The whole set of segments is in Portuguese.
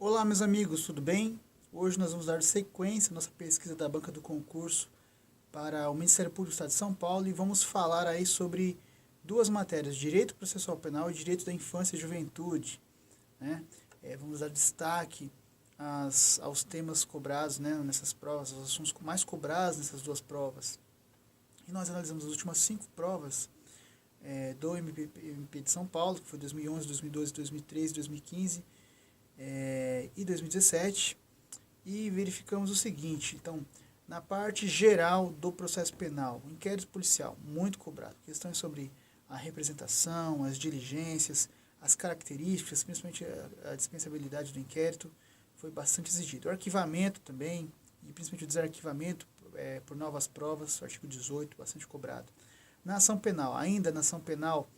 Olá, meus amigos, tudo bem? Hoje nós vamos dar sequência à nossa pesquisa da banca do concurso para o Ministério Público do Estado de São Paulo e vamos falar aí sobre duas matérias, Direito Processual Penal e Direito da Infância e Juventude, né? Vamos dar destaque aos temas cobrados, né, nessas provas, aos assuntos mais cobrados nessas duas provas. E nós analisamos as últimas 5 provas do MP de São Paulo, que foi 2011, 2012, 2013, 2015 e 2017, e verificamos o seguinte. Então, na parte geral do processo penal, o inquérito policial, muito cobrado, questões sobre a representação, as diligências, as características, principalmente a dispensabilidade do inquérito, foi bastante exigido. O arquivamento também, e principalmente o desarquivamento por novas provas, o artigo 18, bastante cobrado. Na ação penal, ainda na ação penal,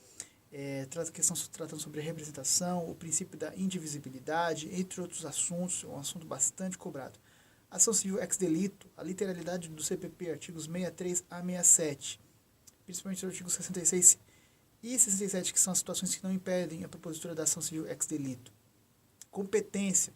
questão tratando sobre a representação, o princípio da indivisibilidade, entre outros assuntos, um assunto bastante cobrado. Ação civil ex delito, a literalidade do CPP, artigos 63 a 67, principalmente os artigos 66 e 67, que são as situações que não impedem a propositura da ação civil ex delito. Competência,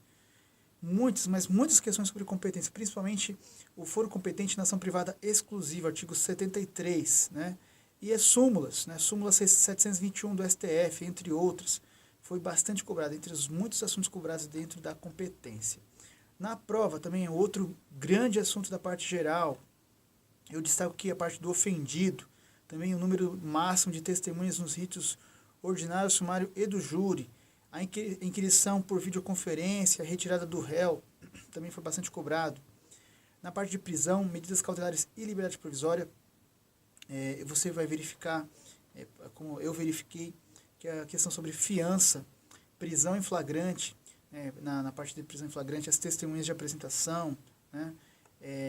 muitas questões sobre competência, principalmente o foro competente na ação privada exclusiva, artigo 73, né? E as súmulas, né? Súmula 721 do STF, entre outras, foi bastante cobrado, entre os muitos assuntos cobrados dentro da competência. Na prova também é outro grande assunto da parte geral. Eu destaco aqui a parte do ofendido, também o número máximo de testemunhas nos ritos ordinário, sumário e do júri, a inquirição por videoconferência, a retirada do réu, também foi bastante cobrado. Na parte de prisão, medidas cautelares e liberdade provisória, você vai verificar, como eu verifiquei, que a questão sobre fiança, prisão em flagrante, na parte de prisão em flagrante, as testemunhas de apresentação, né,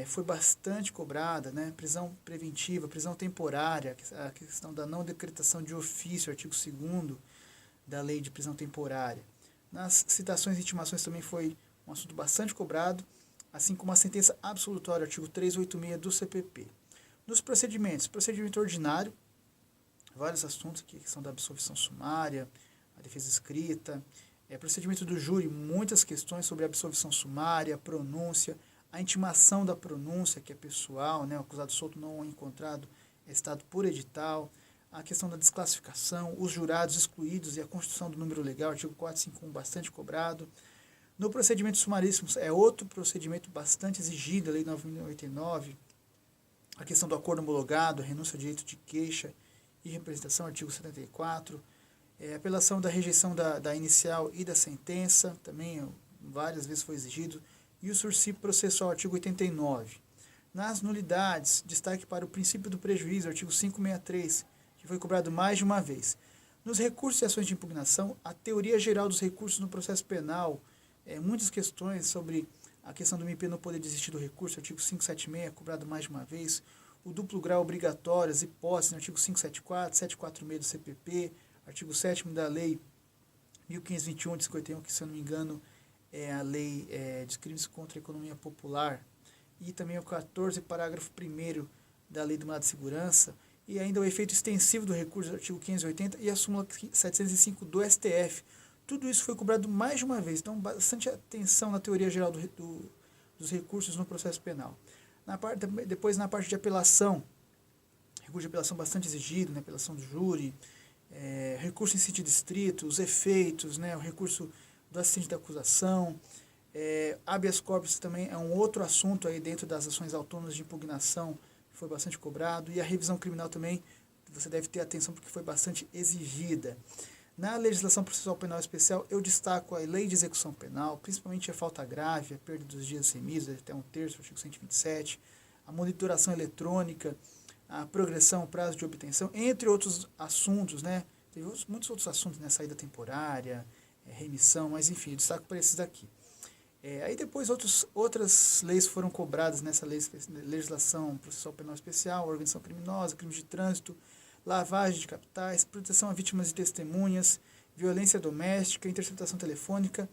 foi bastante cobrada, né, prisão preventiva, prisão temporária, a questão da não decretação de ofício, artigo 2º da lei de prisão temporária. Nas citações e intimações também foi um assunto bastante cobrado, assim como a sentença absolutória, artigo 386 do CPP. Nos procedimentos, procedimento ordinário, vários assuntos aqui que são da absolvição sumária, a defesa escrita, procedimento do júri, muitas questões sobre a absolvição sumária, pronúncia, a intimação da pronúncia, que é pessoal, né, o acusado solto não encontrado é estado por edital, a questão da desclassificação, os jurados excluídos e a constituição do número legal, artigo 451, bastante cobrado. No procedimento sumaríssimo, é outro procedimento bastante exigido, a lei 9.089, a questão do acordo homologado, a renúncia ao direito de queixa e representação, artigo 74, apelação da rejeição da inicial e da sentença, também várias vezes foi exigido, e o sursi processual, artigo 89. Nas nulidades, destaque para o princípio do prejuízo, artigo 563, que foi cobrado mais de uma vez. Nos recursos e ações de impugnação, a teoria geral dos recursos no processo penal, muitas questões sobre a questão do MP não poder desistir do recurso, artigo 576, cobrado mais de uma vez, o duplo grau obrigatório, as hipóteses, no artigo 574, 746 do CPP, artigo 7º da lei 1521 de 51, que se eu não me engano é a lei de crimes contra a economia popular, e também o 14, parágrafo 1º da lei do mandado de segurança, e ainda o efeito extensivo do recurso, artigo 580, e a súmula 705 do STF. Tudo isso foi cobrado mais de uma vez, então bastante atenção na teoria geral dos recursos no processo penal. Depois, na parte de apelação, recurso de apelação bastante exigido, né, apelação do júri, recurso em sítio distrito, os efeitos, né, o recurso do assistente da acusação, habeas corpus também é um outro assunto aí dentro das ações autônomas de impugnação, que foi bastante cobrado, e a revisão criminal também, você deve ter atenção porque foi bastante exigida. Na legislação processual penal especial, eu destaco a lei de execução penal, principalmente a falta grave, a perda dos dias remisos, até 1/3, artigo 127, a monitoração eletrônica, a progressão, o prazo de obtenção, entre outros assuntos, né? Teve muitos outros assuntos, né? Saída temporária, remissão, mas enfim, eu destaco para esses daqui. Aí depois outras leis foram cobradas nessa legislação processual penal especial, organização criminosa, crimes de trânsito, lavagem de capitais, proteção a vítimas e testemunhas, violência doméstica, interceptação telefônica,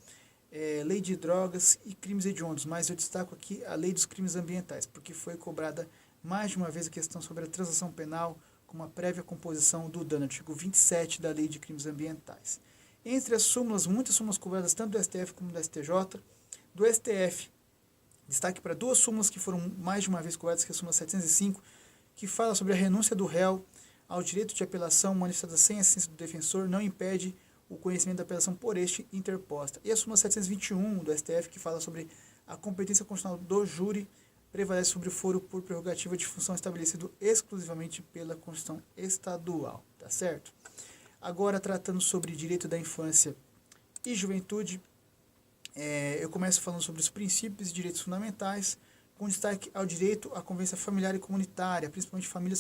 lei de drogas e crimes hediondos. Mas eu destaco aqui a lei dos crimes ambientais, porque foi cobrada mais de uma vez a questão sobre a transação penal com uma prévia composição do dano, artigo 27 da lei de crimes ambientais. Entre as súmulas, muitas súmulas cobradas tanto do STF como do STJ. Do STF, destaque para duas súmulas que foram mais de uma vez cobradas, que é a súmula 705, que fala sobre a renúncia do réu ao direito de apelação manifestada sem assistência do defensor, não impede o conhecimento da apelação por este interposta. E a súmula 721 do STF, que fala sobre a competência constitucional do júri, prevalece sobre o foro por prerrogativa de função estabelecido exclusivamente pela Constituição Estadual, tá certo? Agora, tratando sobre direito da infância e juventude, eu começo falando sobre os princípios e direitos fundamentais, com destaque ao direito à convivência familiar e comunitária, principalmente família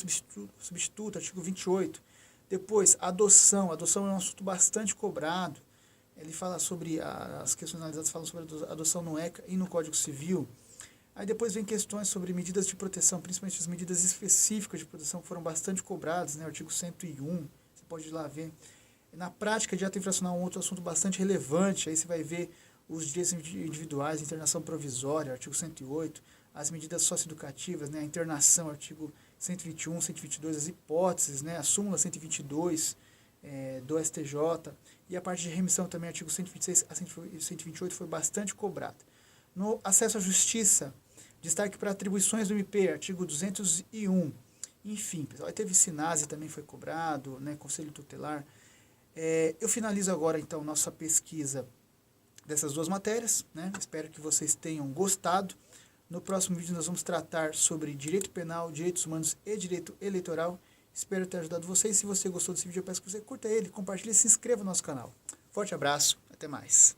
substituta, artigo 28. Depois, adoção. Adoção é um assunto bastante cobrado. Ele fala sobre, as questões analisadas falam sobre a adoção no ECA e no Código Civil. Aí depois vem questões sobre medidas de proteção, principalmente as medidas específicas de proteção que foram bastante cobradas, né? Artigo 101, você pode ir lá ver. Na prática de ato infracional, um outro assunto bastante relevante, aí você vai ver os direitos individuais, internação provisória, artigo 108, as medidas socioeducativas, né? A internação, artigo 121, 122, as hipóteses, né? A súmula 122 do STJ, e a parte de remissão também, artigo 126 a 128, foi bastante cobrada. No acesso à justiça, destaque para atribuições do MP, artigo 201. Enfim, pessoal, aí teve SINASE também foi cobrado, né, Conselho Tutelar. Eu finalizo agora, então, nossa pesquisa dessas duas matérias, né? Espero que vocês tenham gostado. No próximo vídeo nós vamos tratar sobre direito penal, direitos humanos e direito eleitoral. Espero ter ajudado vocês. Se você gostou desse vídeo, eu peço que você curta ele, compartilhe e se inscreva no nosso canal. Forte abraço, até mais.